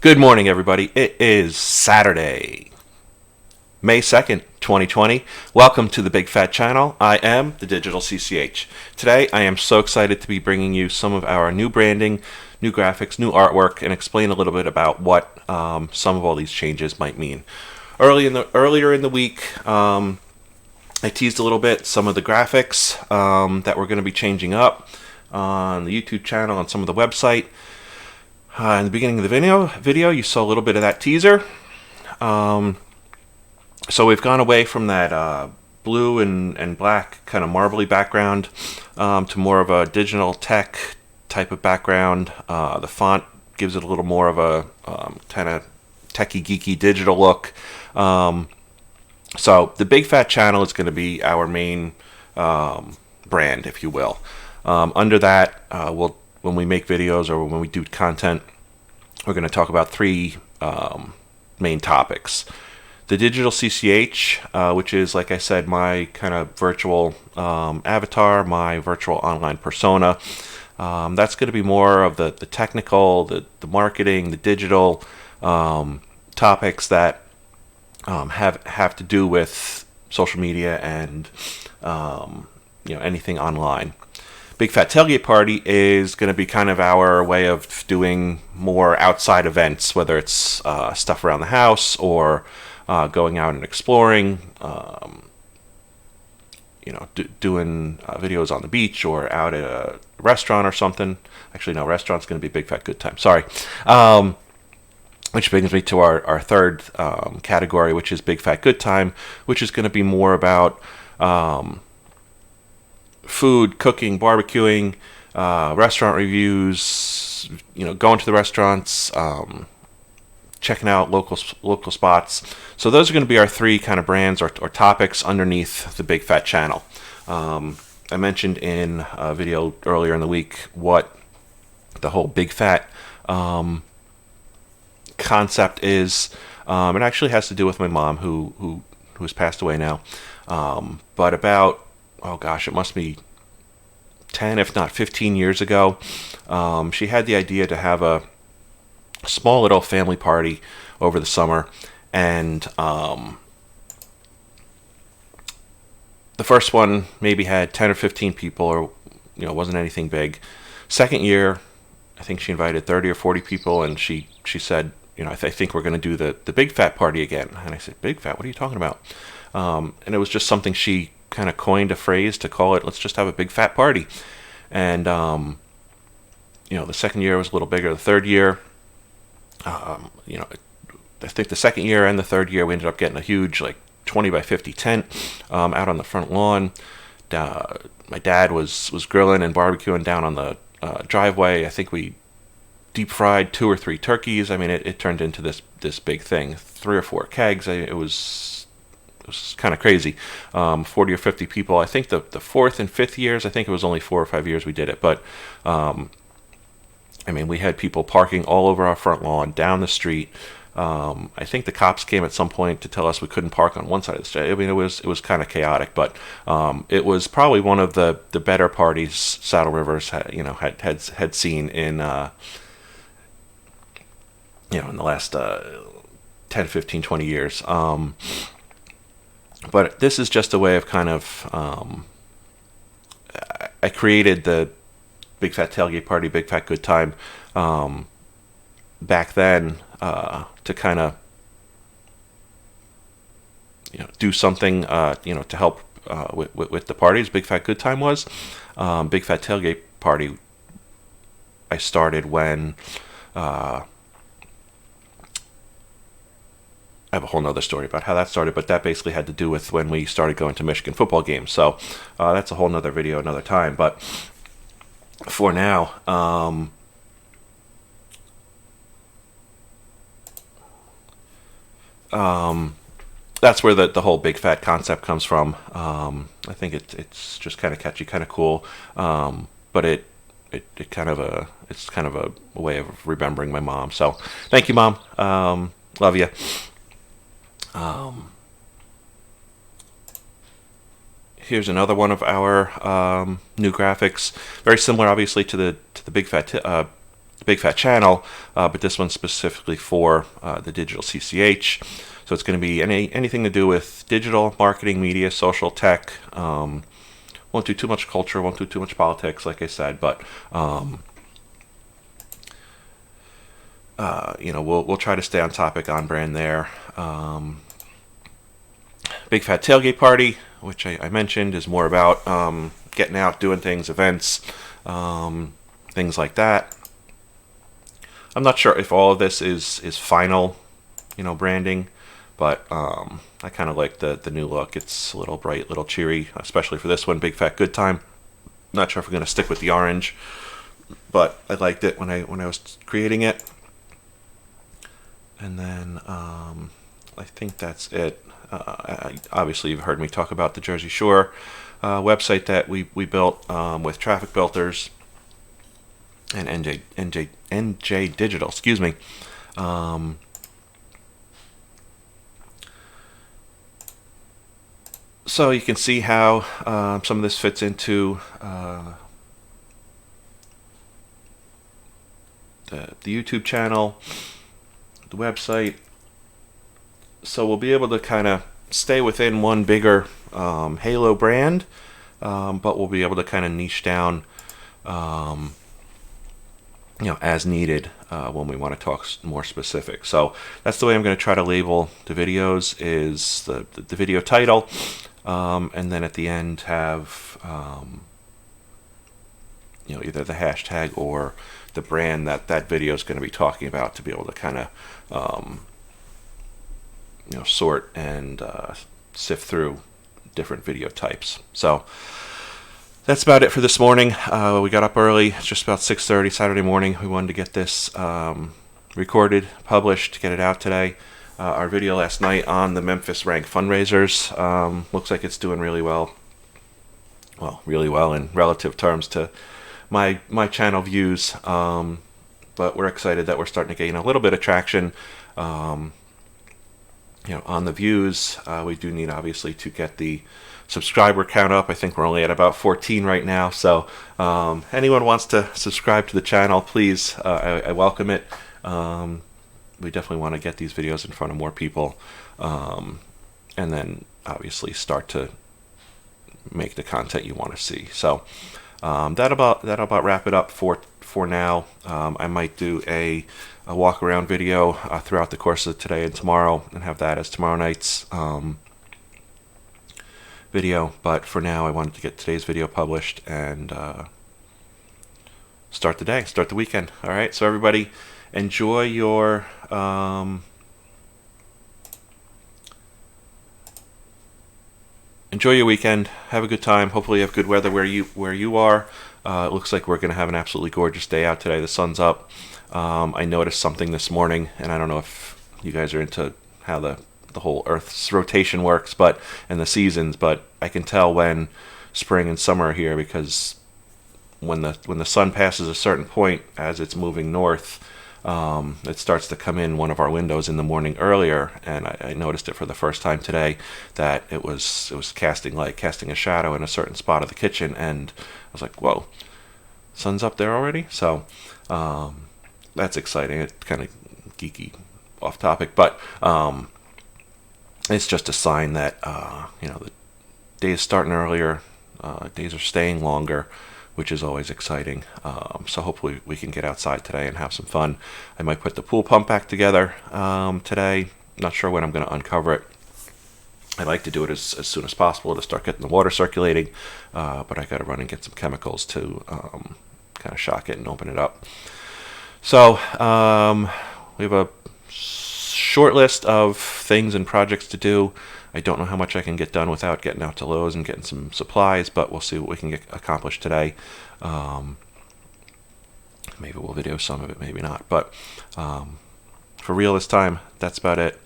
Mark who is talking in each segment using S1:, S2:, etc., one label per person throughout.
S1: Good morning, everybody. It is Saturday, May 2nd, 2020. Welcome to the Big Fat Channel. I am theDigitalCCH. Today, I am so excited to be bringing you some of our new branding, new graphics, new artwork, and explain a little bit about what some of all these changes might mean. Earlier in the week, I teased a little bit some of the graphics that we're going to be changing up on the YouTube channel, on some of the website. In the beginning of the video, you saw a little bit of that teaser. So we've gone away from that blue and black kind of marbly background to more of a digital tech type of background. The font gives it a little more of a kind of techie, geeky, digital look. So the Big Fat Channel is going to be our main brand, if you will. Under that, when we make videos or when we do content, we're going to talk about three main topics. The theDigitalCCH, which is, like I said, my kind of virtual avatar, my virtual online persona. That's going to be more of the technical, the marketing, the digital topics that have to do with social media and anything online. Big Fat Tailgate Party is going to be kind of our way of doing more outside events, whether it's stuff around the house or going out and exploring, doing videos on the beach or out at a restaurant or something. Actually, no, restaurant's going to be Big Fat Good Time. Sorry. Which brings me to our third category, which is Big Fat Good Time, which is going to be more about food, cooking, barbecuing, restaurant reviews, going to the restaurants, checking out local spots. So those are going to be our three kind of brands or topics underneath the Big Fat Channel. I mentioned in a video earlier in the week what the whole Big Fat concept is. It actually has to do with my mom who has passed away now. But about it must be 10, if not 15 years ago, she had the idea to have a small little family party over the summer, and the first one maybe had 10 or 15 people, or wasn't anything big. Second year, I think she invited 30 or 40 people, and she said, I think we're going to do the Big Fat Party again. And I said, Big Fat? What are you talking about? And it was just something she kind of coined a phrase to call it, let's just have a big fat party. And the second year was a little bigger. The third year, I think the second year and the third year we ended up getting a huge 20 by 50 tent out on the front lawn. My dad was grilling and barbecuing down on the driveway. I think we deep fried 2 or 3 turkeys. I mean, it turned into this big thing. 3 or 4 kegs. It was kind of crazy. 40 or 50 people. I think the fourth and fifth years, I think it was only 4 or 5 years we did it. But, we had people parking all over our front lawn, down the street. I think the cops came at some point to tell us we couldn't park on one side of the street. It was kind of chaotic, but it was probably one of the better parties Saddle Rivers had seen in in the last 10, 15, 20 years. But this is just a way of kind of, I created the Big Fat Tailgate Party, Big Fat Good Time back then to kind of, do something, to help with the parties. Big Fat Good Time was. Big Fat Tailgate Party I started when I have a whole nother story about how that started, but that basically had to do with when we started going to Michigan football games. So that's a whole nother video another time. But for now, that's where the whole Big Fat concept comes from. I think it's just kind of catchy, kind of cool, but it's kind of a way of remembering my mom. So thank you, Mom. Love you. Here's another one of our new graphics. Very similar, obviously, to the Big Fat Big Fat Channel, but this one's specifically for the Digital CCH. So it's going to be anything to do with digital marketing, media, social, tech. Won't do too much culture, won't do too much politics, like I said, but we'll try to stay on topic, on brand there. Big Fat Tailgate Party, which I mentioned, is more about getting out, doing things, events, things like that. I'm not sure if all of this is final, branding, but I kind of like the new look. It's a little bright, a little cheery, especially for this one, Big Fat Good Time. Not sure if we're going to stick with the orange, but I liked it when I was creating it. And then I think that's it. Obviously, you've heard me talk about the Jersey Shore website that we built with traffic builders and NJ Digital. Excuse me. So you can see how some of this fits into the YouTube channel, the website. So we'll be able to kind of stay within one bigger halo brand, but we'll be able to kind of niche down, as needed when we want to talk more specific. So that's the way I'm going to try to label the videos, is the video title, and then at the end have either the hashtag or the brand that video is going to be talking about, to be able to kind of sort and sift through different video types. So that's about it for this morning. We got up early. It's just about 6:30 Saturday morning. We wanted to get this recorded, published, get it out today. Our video last night on the Memphis Rank fundraisers looks like it's doing really well. Well, really well in relative terms to my channel views. But we're excited that we're starting to gain a little bit of traction. On the views. We do need, obviously, to get the subscriber count up. I think we're only at about 14 right now. So anyone wants to subscribe to the channel, please, I welcome it. We definitely want to get these videos in front of more people, and then obviously start to make the content you want to see. So that'll about wrap it up for now. I might do a walk around video throughout the course of today and tomorrow, and have that as tomorrow night's video. But for now, I wanted to get today's video published and start the day, start the weekend. All right, so everybody, enjoy your weekend. Have a good time. Hopefully you have good weather where you are. It looks like we're going to have an absolutely gorgeous day out today. The sun's up. I noticed something this morning, and I don't know if you guys are into how the whole Earth's rotation works, and the seasons, but I can tell when spring and summer are here, because when the sun passes a certain point as it's moving north, it starts to come in one of our windows in the morning earlier, and I noticed it for the first time today, that it was casting light, casting a shadow in a certain spot of the kitchen, and I was like, whoa, sun's up there already? So that's exciting. It's kind of geeky, off topic, but it's just a sign that the day is starting earlier, days are staying longer, which is always exciting. So hopefully we can get outside today and have some fun. I might put the pool pump back together today. Not sure when I'm going to uncover it. I like to do it as soon as possible to start getting the water circulating, but I got to run and get some chemicals to kind of shock it and open it up. So we have a short list of things and projects to do. I don't know how much I can get done without getting out to Lowe's and getting some supplies, but we'll see what we can get accomplished today. Maybe we'll video some of it, maybe not. But for real this time, that's about it.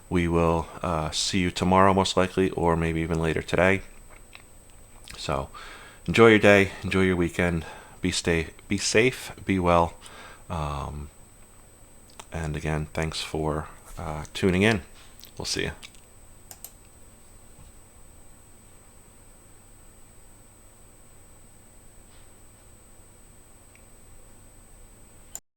S1: We will see you tomorrow, most likely, or maybe even later today. So enjoy your day, enjoy your weekend. Be safe, be well. And again, thanks for tuning in. We'll see you.